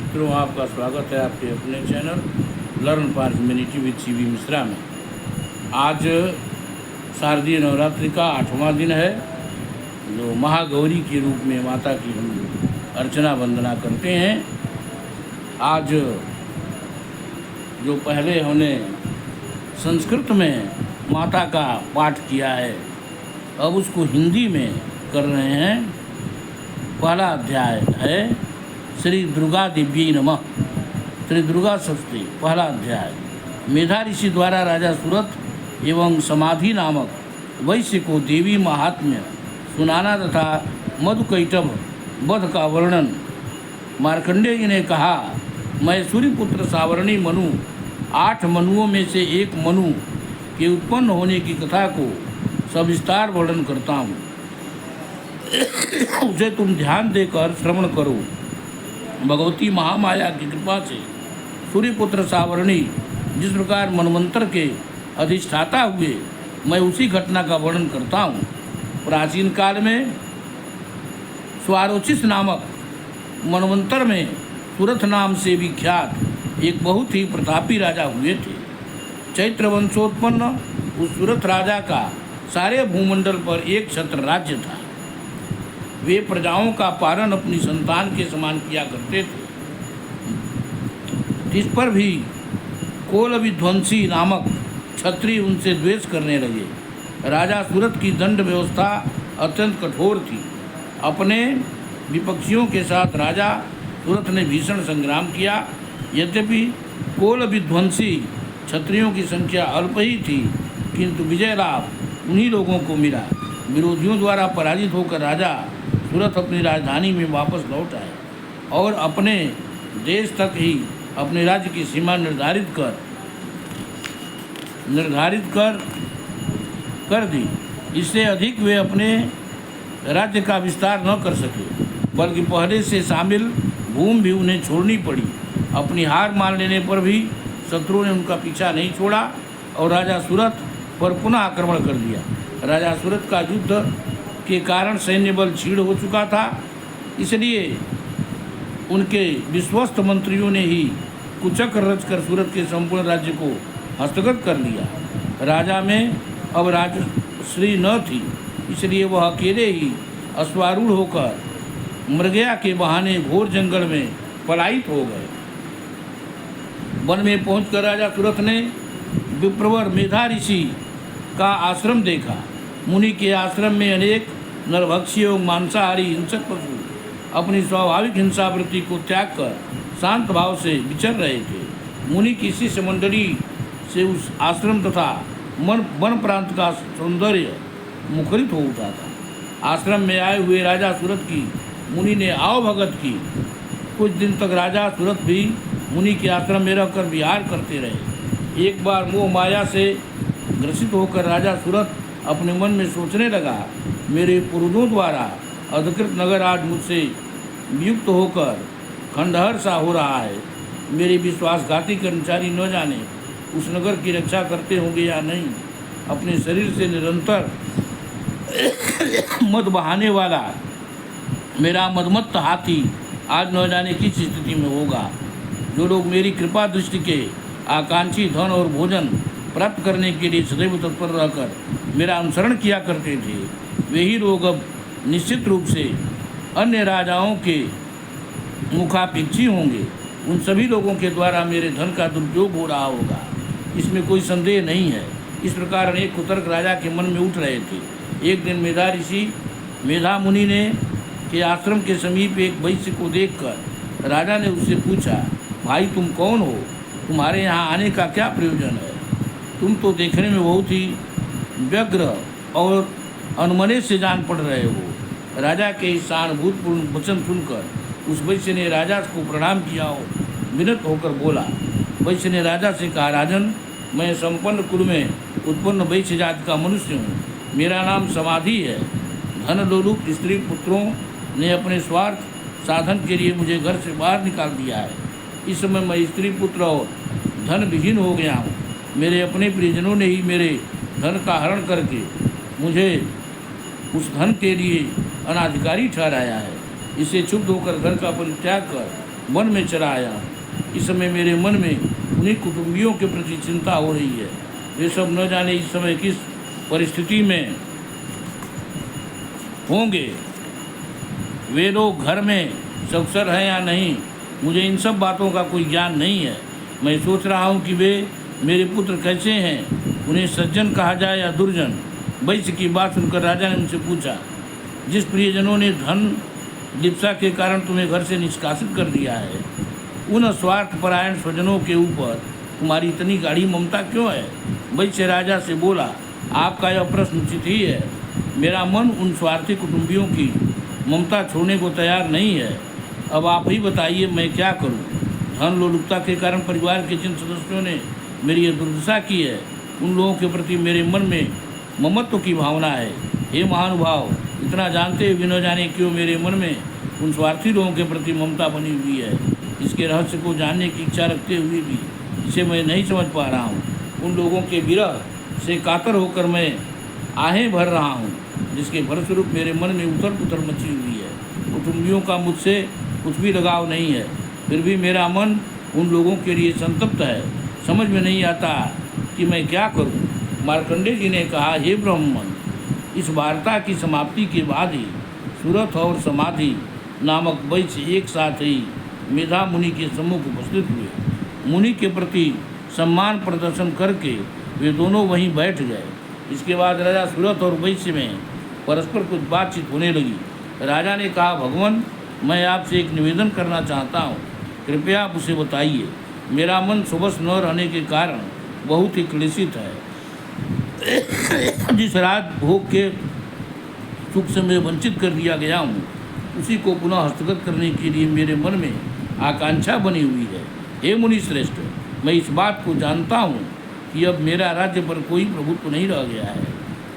मित्रों, आपका स्वागत है आपके अपने channel learn for humanity with CV Mishra में। आज शारदीय नवरात्रि का 8वां दिन है, जो महागौरी के रूप में माता की हम अर्चना वंदना करते हैं। आज जो पहले हमने संस्कृत में माता का पाठ किया है, अब उसको हिंदी में कर रहे हैं। पहला अध्याय है श्री दुर्गा देवी नमः, श्री दुर्गा सप्तशती, पहला अध्याय। मेधा ऋषि द्वारा राजा सुरथ एवं समाधि नामक वैश्य को देवी महात्म्य सुनाना तथा मधुकैटभ वध का वर्णन। मार्कंडेय जी ने कहा, मैं सूर्यपुत्र सावर्णी मनु 8 मनुओं में से एक मनु के उत्पन्न होने की कथा को सविस्तार वर्णन करता हूँ, उसे तुम ध्यान देकर श्रवण करो। भगवती महामाया की कृपा से सूर्यपुत्र सावर्णी जिस प्रकार मनवंतर के अधिष्ठाता हुए, मैं उसी घटना का वर्णन करता हूँ। प्राचीन काल में स्वारोचिष नामक मनवंतर में सुरथ नाम से विख्यात एक बहुत ही प्रतापी राजा हुए थे। चैत्र वंशोत्पन्न उस सुरथ राजा का सारे भूमंडल पर एक छत्र राज्य था। वे प्रजाओं का पालन अपनी संतान के समान किया करते थे। जिस पर भी कोल विध्वंसी नामक क्षत्रिय उनसे द्वेष करने लगे। राजा सुरथ की दंड व्यवस्था अत्यंत कठोर थी। अपने विपक्षियों के साथ राजा सुरथ ने भीषण संग्राम किया। यद्यपि कोल विध्वंसी क्षत्रियों की संख्या अल्प ही थी, किंतु विजय लाभ उन्हीं लोगों को मिला। विरोधियों द्वारा पराजित होकर राजा सुरथ अपनी राजधानी में वापस लौट आए और अपने देश तक ही अपने राज्य की सीमा निर्धारित कर दी। इससे अधिक वे अपने राज्य का विस्तार न कर सके, बल्कि पहले से शामिल भूमि भी उन्हें छोड़नी पड़ी। अपनी हार मान लेने पर भी शत्रुओं ने उनका पीछा नहीं छोड़ा और राजा सुरथ पर पुनः आक्रमण कर दिया। राजा सुरथ का युद्ध के कारण सैन्य बल क्षीण हो चुका था, इसलिए उनके विश्वस्त मंत्रियों ने ही कुचक्र रचकर सूरत के संपूर्ण राज्य को हस्तगत कर लिया। राजा में अब राजश्री न थी, इसलिए वह अकेले ही अश्वारूढ़ होकर मृगया के बहाने घोर जंगल में पलायित हो गए। वन में पहुंचकर राजा सूरथ ने विप्रवर मेधा ऋषि का आश्रम देखा। मुनि के आश्रम में अनेक नरभक्षी एवं मांसाहारी हिंसक पशु अपनी स्वाभाविक हिंसा वृत्ति को त्याग कर शांत भाव से विचर रहे थे। मुनि की शिष्य मंडली से उस आश्रम तथा वन प्रांत का सौंदर्य मुखरित हो उठा था। आश्रम में आए हुए राजा सूरथ की मुनि ने आवभगत की। कुछ दिन तक राजा सूरथ भी मुनि के आश्रम में रहकर विहार करते रहे। एक बार मोह माया से ग्रसित होकर राजा सूरथ अपने मन में सोचने लगा, मेरे पूर्वजों द्वारा अधिकृत नगर आज मुझसे वियुक्त होकर खंडहर सा हो रहा है। मेरे विश्वासघाती कर्मचारी न जाने उस नगर की रक्षा करते होंगे या नहीं। अपने शरीर से निरंतर मद बहाने वाला मेरा मदमत्त हाथी आज न जाने किस स्थिति में होगा। जो लोग मेरी कृपा दृष्टि के आकांक्षी धन और भोजन प्राप्त करने के लिए सदैव तत्पर रहकर मेरा अनुसरण किया करते थे, वही लोग अब निश्चित रूप से अन्य राजाओं के मुखापेक्षी होंगे। उन सभी लोगों के द्वारा मेरे धन का दुरुपयोग हो रहा होगा, इसमें कोई संदेह नहीं है। इस प्रकार अनेक कुतर्क राजा के मन में उठ रहे थे। एक दिन मेधा ऋषि मेधा मुनि ने के आश्रम के समीप एक वैश्य को देखकर राजा ने उससे पूछा, भाई तुम कौन हो? तुम्हारे यहाँ आने का क्या प्रयोजन है? तुम तो देखने में बहुत ही व्यग्र और अनमने से जान पड़ रहे हो। राजा के इस सहानुभूतिपूर्ण वचन सुनकर उस वैश्य ने राजा को प्रणाम किया और विनत होकर बोला। वैश्य ने राजा से कहा, राजन, मैं संपन्न कुल में उत्पन्न वैश्य जाति का मनुष्य हूँ। मेरा नाम समाधि है। धन लोलुप स्त्री पुत्रों ने अपने स्वार्थ साधन के लिए मुझे घर से बाहर निकाल दिया है। इस समय मैं स्त्री पुत्र और धन विहीन हो गया हूँ। मेरे अपने परिजनों ने ही मेरे धन का हरण करके मुझे उस धन के लिए अनाधिकारी ठहराया है। इससे क्षुब्ध होकर घर का परित्याग कर वन में चला आया हूँ। इस समय मेरे मन में उन्हीं कुटुंबियों के प्रति चिंता हो रही है। वे सब न जाने इस समय किस परिस्थिति में होंगे, वे लोग घर में सकुशल हैं या नहीं, मुझे इन सब बातों का कोई ज्ञान नहीं है। मैं सोच रहा हूँ कि वे मेरे पुत्र कैसे हैं, उन्हें सज्जन कहा जाए या दुर्जन। वैश्य की बात सुनकर राजा ने उनसे पूछा, जिस प्रियजनों ने धन लिप्सा के कारण तुम्हें घर से निष्कासित कर दिया है, उन स्वार्थपरायण स्वजनों के ऊपर तुम्हारी इतनी गाढ़ी ममता क्यों है? वैश्य राजा से बोला, आपका यह प्रश्न उचित ही है। मेरा मन उन स्वार्थी कुटुंबियों की ममता छोड़ने को तैयार नहीं है। अब आप ही बताइए मैं क्या करूं? धन लोलुपता के कारण परिवार के जिन सदस्यों ने मेरी यह दुर्दशा की है, उन लोगों के प्रति मेरे मन में ममत्व की भावना है। हे महानुभाव, इतना जानते हुए भी न जाने क्यों मेरे मन में उन स्वार्थी लोगों के प्रति ममता बनी हुई है। इसके रहस्य को जानने की इच्छा रखते हुए भी इसे मैं नहीं समझ पा रहा हूँ। उन लोगों के विरह से कातर होकर मैं आहें भर रहा हूँ, जिसके फलस्वरूप मेरे मन में उथल पुथल मची हुई है। कुटुंबियों का मुझसे कुछ भी लगाव नहीं है, फिर भी मेरा मन उन लोगों के लिए संतप्त है। समझ में नहीं आता कि मैं क्या करूं। मार्कंडेय जी ने कहा, हे ब्रह्मन, इस वार्ता की समाप्ति के बाद ही सुरथ और समाधि नामक वैश्य एक साथ ही मेधा मुनि के सम्मुख उपस्थित हुए। मुनि के प्रति सम्मान प्रदर्शन करके वे दोनों वहीं बैठ गए। इसके बाद राजा सुरथ और वैश्य में परस्पर कुछ बातचीत होने लगी। राजा ने कहा, भगवान, मैं आपसे एक निवेदन करना चाहता हूँ, कृपया आप उसे बताइए। मेरा मन स्वस्थ न रहने के कारण बहुत ही क्लेशित है। जिस रात भोग के सुख से मैं वंचित कर दिया गया हूँ, उसी को पुनः हस्तगत करने के लिए मेरे मन में आकांक्षा बनी हुई है। हे मुनि श्रेष्ठ, मैं इस बात को जानता हूँ कि अब मेरा राज्य पर कोई प्रभुत्व नहीं रह गया है,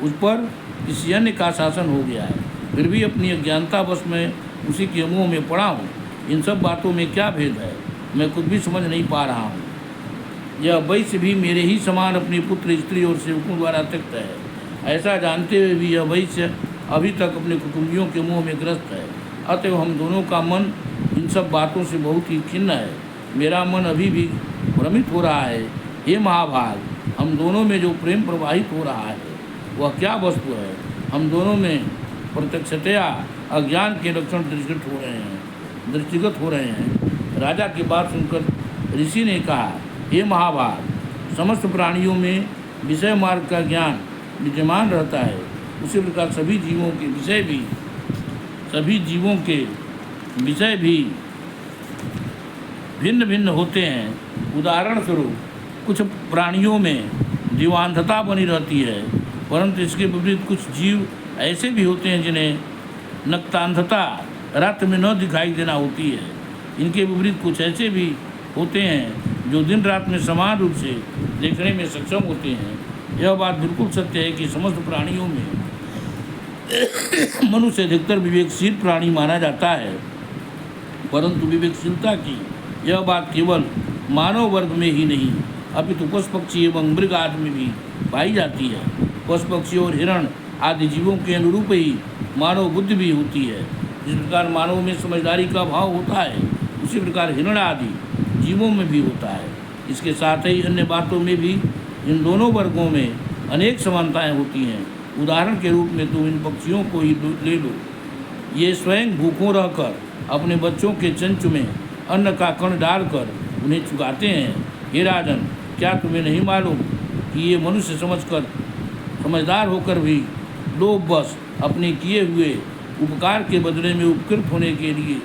उस पर किसी अन्य का शासन हो गया है। फिर भी अपनी अज्ञानतावश में उसी के मुँह में पड़ा हूँ। इन सब बातों में क्या भेद है, मैं कुछ भी समझ नहीं पा रहा हूँ। यह वैश्य भी मेरे ही समान अपने पुत्र, स्त्री और सेवकों द्वारा त्यक्त है। ऐसा जानते हुए भी यह वैश्य अभी तक अपने कुटुंबियों के मुँह में ग्रस्त है। अतएव हम दोनों का मन इन सब बातों से बहुत ही खिन्न है। मेरा मन अभी भी भ्रमित हो रहा है। हे महाभाग, हम दोनों में जो प्रेम प्रवाहित हो रहा है वह क्या वस्तु है? हम दोनों में प्रत्यक्षतया अज्ञान के लक्षण दृष्टिगत हो रहे हैं। राजा की बात सुनकर ऋषि ने कहा, हे महाभाग, समस्त प्राणियों में विषय मार्ग का ज्ञान विद्यमान रहता है, उसी प्रकार सभी जीवों के विषय भी भिन्न भिन्न होते हैं। उदाहरण स्वरूप कुछ प्राणियों में जीवांधता बनी रहती है, परंतु इसके विपरीत कुछ जीव ऐसे भी होते हैं जिन्हें नक्तांधता रात में न दिखाई देना होती है। इनके विपरीत कुछ ऐसे भी होते हैं जो दिन रात में समान रूप से देखने में सक्षम होते हैं। यह बात बिल्कुल सत्य है कि समस्त प्राणियों में मनुष्य अधिकतर विवेकशील प्राणी माना जाता है, परंतु विवेकशीलता की यह बात केवल मानव वर्ग में ही नहीं अपितु पशु पक्षी एवं मृग आदि में भी पाई जाती है। पशु पक्षी और हिरण आदि जीवों के अनुरूप ही मानव बुद्धि भी होती है। जिस प्रकार मानव में समझदारी का भाव होता है, उसी प्रकार हिरण आदि जीवों में भी होता है। इसके साथ ही अन्य बातों में भी इन दोनों वर्गों में अनेक समानताएं होती हैं। उदाहरण के रूप में तुम इन पक्षियों को ही ले लो। ये स्वयं भूखों रहकर अपने बच्चों के चंचु में अन्न का कण डालकर उन्हें चुगाते हैं। हे राजन, क्या तुम्हें नहीं मालूम कि ये मनुष्य समझदार होकर भी लोभवश अपने किए हुए उपकार के बदले में उपकृत होने के लिए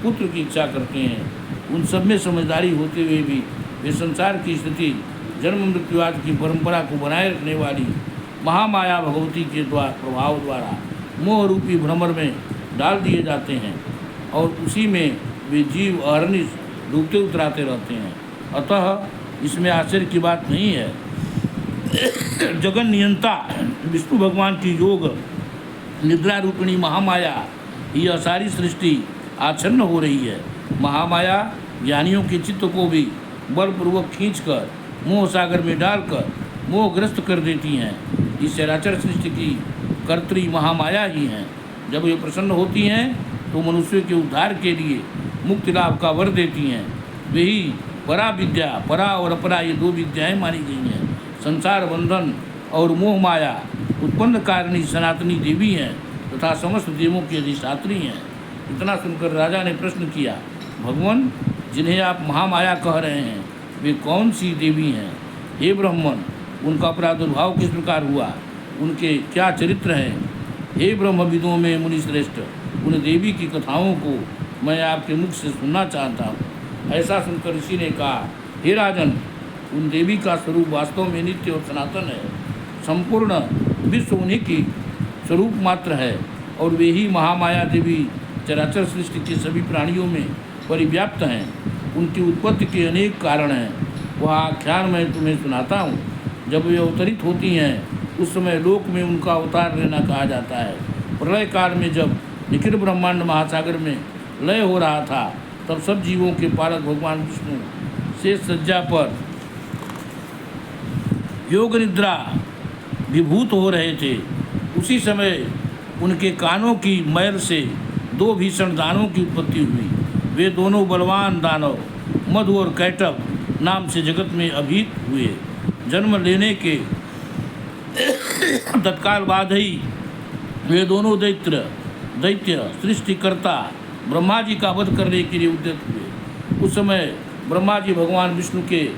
पुत्र की इच्छा करते हैं। उन सब में समझदारी होते हुए भी वे संसार की स्थिति, जन्म मृत्युवाद की परंपरा को बनाए रखने वाली महामाया भगवती के प्रभाव द्वारा मोह रूपी भ्रमर में डाल दिए जाते हैं और उसी में वे जीव अहर्निश डूबते उतराते रहते हैं। अतः इसमें आश्चर्य की बात नहीं है। जगन नियंता विष्णु भगवान की योग निद्रा रूपिणी महामाया यह सारी सृष्टि आच्छन्न हो रही है। महामाया ज्ञानियों के चित्त को भी बलपूर्वक खींचकर मोह सागर में डालकर मोहग्रस्त कर देती हैं। इस चराचर सृष्टि की कर्त्री महामाया ही हैं। जब ये प्रसन्न होती हैं तो मनुष्य के उद्धार के लिए मुक्ति लाभ का वर देती हैं। वही परा विद्या, परा और अपरा ये दो विद्याएं मानी गई हैं। संसार बंधन और मोह माया उत्पन्न कारिणी सनातनी देवी हैं तथा समस्त देवों की अधिष्ठात्री हैं। इतना सुनकर राजा ने प्रश्न किया, भगवान जिन्हें आप महामाया कह रहे हैं वे कौन सी देवी हैं? हे ब्राह्मण, उनका प्रादुर्भाव किस प्रकार हुआ? उनके क्या चरित्र हैं? हे ब्रह्मविदों में मुनि श्रेष्ठ, उन देवी की कथाओं को मैं आपके मुख से सुनना चाहता हूँ। ऐसा सुनकर ऋषि ने कहा, हे राजन, उन देवी का स्वरूप वास्तव में नित्य और सनातन है। संपूर्ण विश्व उन्हीं की स्वरूप मात्र है और वे ही महामाया देवी चराचर सृष्टि के सभी प्राणियों में परिव्याप्त हैं। उनकी उत्पत्ति के अनेक कारण हैं। वह आख्यान मैं तुम्हें सुनाता हूँ। जब वे अवतरित होती हैं उस समय लोक में उनका अवतार लेना कहा जाता है। प्रलय काल में जब निखिल ब्रह्मांड महासागर में लय हो रहा था तब सब जीवों के पालक भगवान विष्णु शेष सज्जा पर योग निद्रा विभूत हो रहे थे। उसी समय उनके कानों की मैल से दो भीषण दानवों की उत्पत्ति हुई। वे दोनों बलवान दानव मधु और कैटव नाम से जगत में अभीत हुए। जन्म लेने के तत्काल बाद ही वे दोनों दैत्य सृष्टिकर्ता ब्रह्मा जी का वध करने के लिए उद्यत हुए। उस समय ब्रह्मा जी भगवान विष्णु के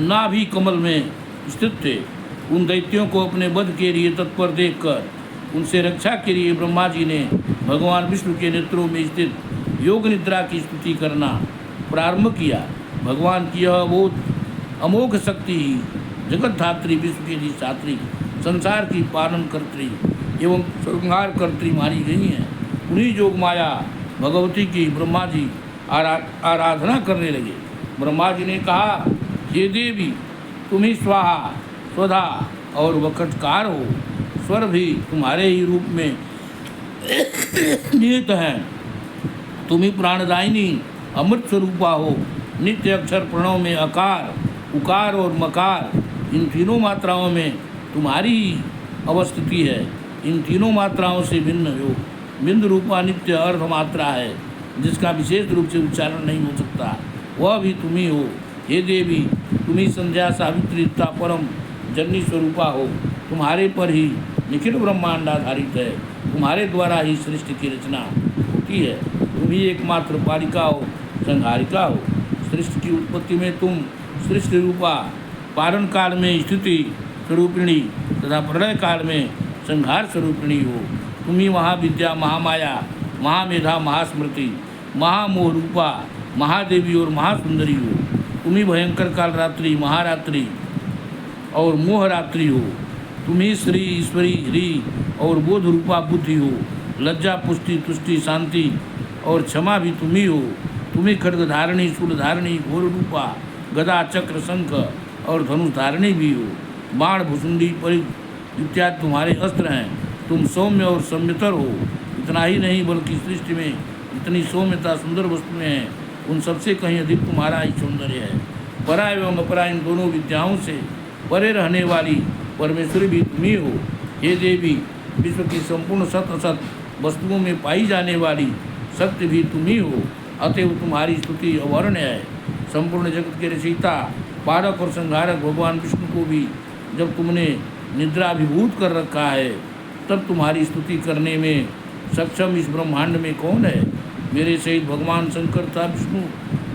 नाभि कमल में स्थित थे। उन दैत्यों को अपने वध के लिए तत्पर देखकर उनसे रक्षा के लिए ब्रह्मा जी ने भगवान विष्णु के नेत्रों में स्थित योग निद्रा की स्तुति करना प्रारंभ किया। भगवान की यह बोध अमोघ शक्ति ही जगत धात्री, विश्व की अधिष्ठात्री, संसार की पालन कर्त्री एवं संहार कर्त्री मानी गई हैं। उन्हीं योग माया भगवती की ब्रह्मा जी आराधना करने लगे। ब्रह्मा जी ने कहा, हे देवी, तुम ही स्वाहा स्वधा और वक्रकार हो। स्वर भी तुम्हारे ही रूप में निहित हैं। तुम ही प्राणदायिनी अमृत स्वरूपा हो। नित्य अक्षर प्रणव में अकार, उकार और मकार, इन तीनों मात्राओं में तुम्हारी ही अवस्थिति है। इन तीनों मात्राओं से भिन्न हो। बिंदु रूपा नित्य अर्थ मात्रा है जिसका विशेष रूप से उच्चारण नहीं हो सकता, वह भी तुम ही हो। हे देवी, तुम ही संध्या सावित्री तथा परम जननी स्वरूपा हो। तुम्हारे पर ही निखिल ब्रह्मांड आधारित है। तुम्हारे द्वारा ही सृष्टि की रचना होती है। तुम ही एकमात्र पालिका हो, संहारिका हो। सृष्टि की उत्पत्ति में तुम सृष्टि रूपा, पालन काल में स्थिति स्वरूपिणी तथा प्रलय काल में संहार स्वरूपिणी हो। तुम ही महाविद्या, महामाया, महामेधा, महास्मृति, महामोह रूपा, महादेवी और महासुंदरी हो। तुम ही भयंकर काल रात्रि, महारात्रि और मोहरात्रि हो। तुम ही श्री, ईश्वरी, ह्री और बोध रूपा बुद्धि हो। लज्जा, पुष्टि, तुष्टि, शांति और क्षमा भी तुम ही हो। तुम ही खड्ग धारणी, शूल धारणी, घोर रूपा, गदा, चक्र, शंख और धनुष धारणी भी हो। बाण, भुसुंडी, परिघ इत्यादि तुम्हारे अस्त्र हैं। तुम सौम्य और सम्यतर हो। इतना ही नहीं बल्कि सृष्टि में इतनी सौम्यता सुंदर वस्तुएं हैं, उन सबसे कहीं अधिक तुम्हारा ही सौंदर्य है। परा एवं अपरा इन दोनों विद्याओं से परे रहने वाली परमेश्वरी भी तुम ही हो। हे देवी, विश्व की संपूर्ण सत असत वस्तुओं में पाई जाने वाली सत्य भी तुम ही हो। अतएव तुम्हारी स्तुति अवर्ण्य है। संपूर्ण जगत के रचयिता, पालक और संहारक भगवान विष्णु को भी जब तुमने निद्राभिभूत कर रखा है तब तुम्हारी स्तुति करने में सक्षम इस ब्रह्मांड में कौन है? मेरे सहित भगवान शंकर तथा विष्णु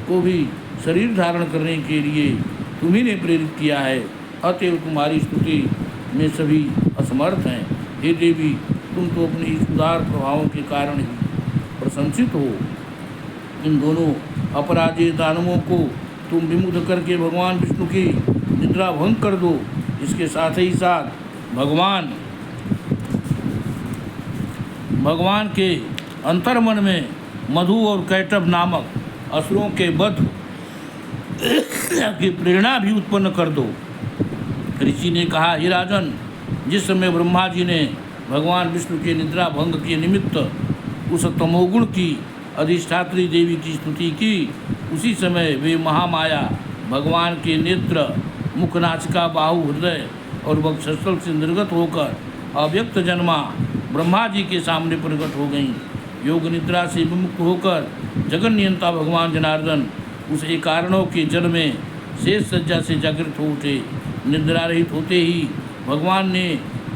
को भी शरीर धारण करने के लिए तुम्ही ने प्रेरित किया है। अतएव तुम्हारी स्तुति में सभी असमर्थ हैं। हे देवी, तुम तो अपने इस उदार प्रभावों के कारण ही प्रशंसित हो। इन दोनों अपराधी दानवों को तुम विमुक्त करके भगवान विष्णु की निद्रा भंग कर दो। इसके साथ ही साथ भगवान के अंतर्मन में मधु और कैटव नामक असुरों के वध की प्रेरणा भी उत्पन्न कर दो। ऋषि ने कहा, हे राजन, जिस समय ब्रह्मा जी ने भगवान विष्णु के निद्रा भंग के निमित्त उस तमोगुण की अधिष्ठात्री देवी की स्तुति की, उसी समय वे महामाया भगवान के नेत्र, मुख, नासिका, बाहु, हृदय और वक्षस्थल से निर्गत होकर अव्यक्त जन्मा ब्रह्मा जी के सामने प्रकट हो गईं। योग निद्रा से विमुक्त होकर जगन नियंता भगवान जनार्दन उस एकारणों के जल में शेष सज्जा से जागृत हो उठे। निद्रा रहित होते ही भगवान ने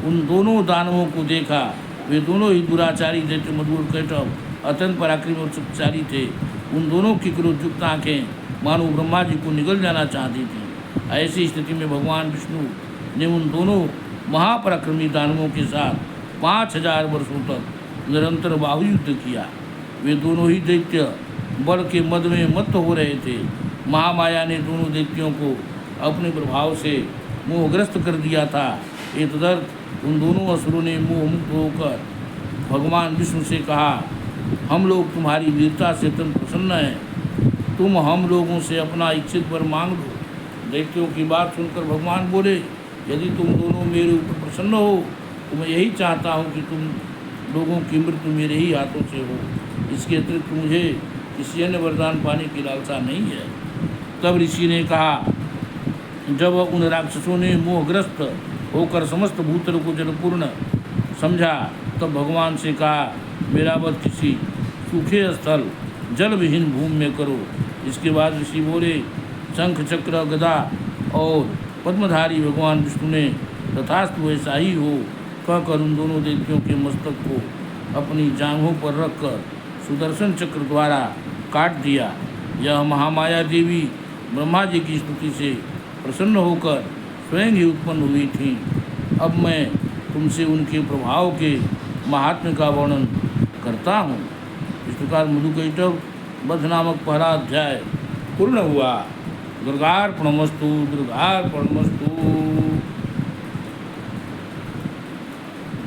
उन दोनों दानवों को देखा। वे दोनों ही दुराचारी दैत्य मधुर कैटव अत्यंत पराक्रमी और शक्तिशाली थे। उन दोनों की क्रोधयुक्त आँखें मानो ब्रह्मा जी को निगल जाना चाहती थीं। ऐसी स्थिति में भगवान विष्णु ने उन दोनों महापराक्रमी दानवों के साथ 5000 वर्षों तक निरंतर बाहुयुद्ध किया। वे दोनों ही दैत्य बल के मद में मत्त हो रहे थे। महामाया ने दोनों दैत्यों को अपने प्रभाव से मोहग्रस्त कर दिया था। एतदर्थ उन दोनों असुरों ने मोहमुक्त होकर भगवान विष्णु से कहा, हम लोग तुम्हारी वीरता से अत्यंत प्रसन्न हैं। तुम हम लोगों से अपना इच्छित वर मांग लो। दैत्यों की बात सुनकर भगवान बोले, यदि तुम दोनों मेरे ऊपर प्रसन्न हो तो मैं यही चाहता हूँ कि तुम लोगों की मृत्यु मेरे ही हाथों से हो। इसके अतिरिक्त मुझे किसी अन्य वरदान पाने की लालसा नहीं है। तब ऋषि ने कहा, जब उन राक्षसों ने मोहग्रस्त होकर समस्त भूतल को जलपूर्ण समझा तब भगवान से कहा, मेरा वध किसी सूखे स्थल जल विहीन भूमि में करो। इसके बाद ऋषि बोले, शंख चक्र गदा और पद्मधारी भगवान विष्णु ने तथास्तु ऐसा ही हो कहकर उन दोनों दैत्यों के मस्तक को अपनी जांघों पर रखकर सुदर्शन चक्र द्वारा काट दिया। यह महामाया देवी ब्रह्मा जी की स्तुति से प्रसन्न होकर स्वयं ही उत्पन्न हुई थीं। अब मैं तुमसे उनके प्रभाव के महात्म्य का वर्णन करता हूँ। इस प्रकार मधुकैटभ वध नामक पहला अध्याय पूर्ण हुआ। दुर्गार्पणमस्तु, दुर्गार्पणमस्तु।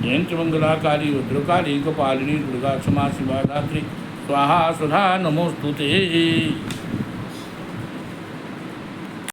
जयंत मंगलाकारी रुद्रकाली कपालिनी दुर्गा क्षमा शिवा धात्री स्वाहा स्वधा नमोस्तुते।